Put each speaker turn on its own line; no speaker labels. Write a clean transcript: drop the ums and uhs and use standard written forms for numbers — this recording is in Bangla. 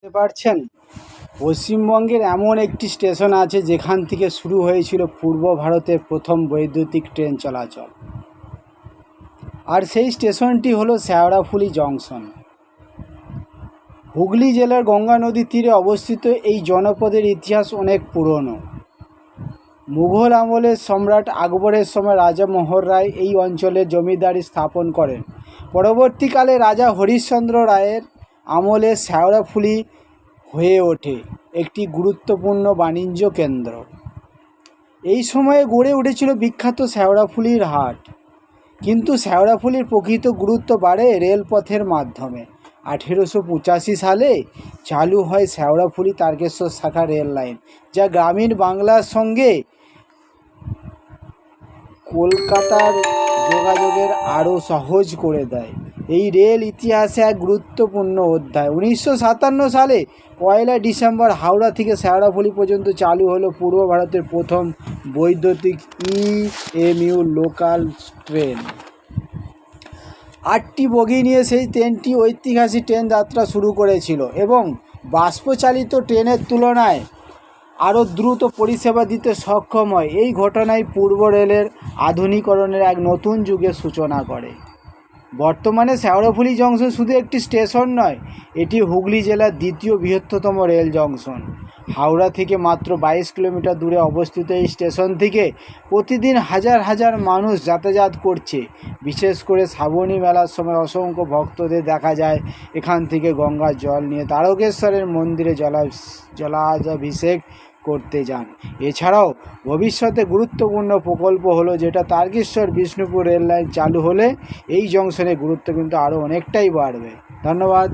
বুঝতে পারছেন, পশ্চিমবঙ্গের এমন একটি স্টেশন আছে যেখান থেকে শুরু হয়েছিল পূর্ব ভারতের প্রথম বৈদ্যুতিক ট্রেন চলাচল। আর সেই স্টেশনটি হলো শেওড়াফুলি জংশন। হুগলি জেলার গঙ্গা নদীর তীরে অবস্থিত এই জনপদের ইতিহাস অনেক পুরনো। মুঘল আমলের সম্রাট আকবরের সময় রাজা মোহর রায় এই অঞ্চলে জমিদারি স্থাপন করেন। পরবর্তীকালে রাজা হরিশ্চন্দ্র রায়ের আমলে শেওড়াফুলি হয়ে ওঠে একটি গুরুত্বপূর্ণ বাণিজ্য কেন্দ্র। এই সময়ে গড়ে উঠেছিল বিখ্যাত শেওড়াফুলির হাট। কিন্তু শেওড়াফুলির প্রকৃত গুরুত্ব বাড়ে রেলপথের মাধ্যমে। 1885 সালে চালু হয় শেওড়াফুলি তারকেশ্বর শাখা রেল লাইন, যা গ্রামীণ বাংলার সঙ্গে কলকাতার যোগাযোগের আরও সহজ করে দেয়। এই রেল ইতিহাসে এক গুরুত্বপূর্ণ অধ্যায়। 1957 সালে 1 ডিসেম্বর হাওড়া থেকে শেওড়াফুলি পর্যন্ত চালু হলো পূর্ব ভারতের প্রথম বৈদ্যুতিক EMU লোকাল ট্রেন। 8টি বগি নিয়ে সেই ট্রেনটি ঐতিহাসিক ট্রেন যাত্রা শুরু করেছিল এবং বাষ্পচালিত ট্রেনের তুলনায় আরও দ্রুত পরিষেবা দিতে সক্ষম হয়। এই ঘটনায় পূর্ব রেলের আধুনিকরণের এক নতুন যুগের সূচনা করে। বর্তমানে শেওড়াফুলি জংশন শুধু একটি স্টেশন নয়, এটি হুগলি জেলার দ্বিতীয় বৃহত্তম রেল জংশন। হাওড়া থেকে মাত্র 22 কিলোমিটার দূরে অবস্থিত এই স্টেশন থেকে প্রতিদিন হাজার হাজার মানুষ যাতায়াত করছে। বিশেষ করে শ্রাবণী মেলার সময় অসংখ্য ভক্তদের দেখা যায় এখান থেকে গঙ্গার জল নিয়ে তারকেশ্বরের মন্দিরে জলাভিষেক করতে যান। এছাড়াও ভবিষ্যতে গুরুত্বপূর্ণ প্রকল্প হলো যেটা তারকেশ্বর বিষ্ণুপুর রেল লাইন চালু হলে এই জংশনের গুরুত্ব কিন্তু আরও অনেকটাই বাড়বে। ধন্যবাদ।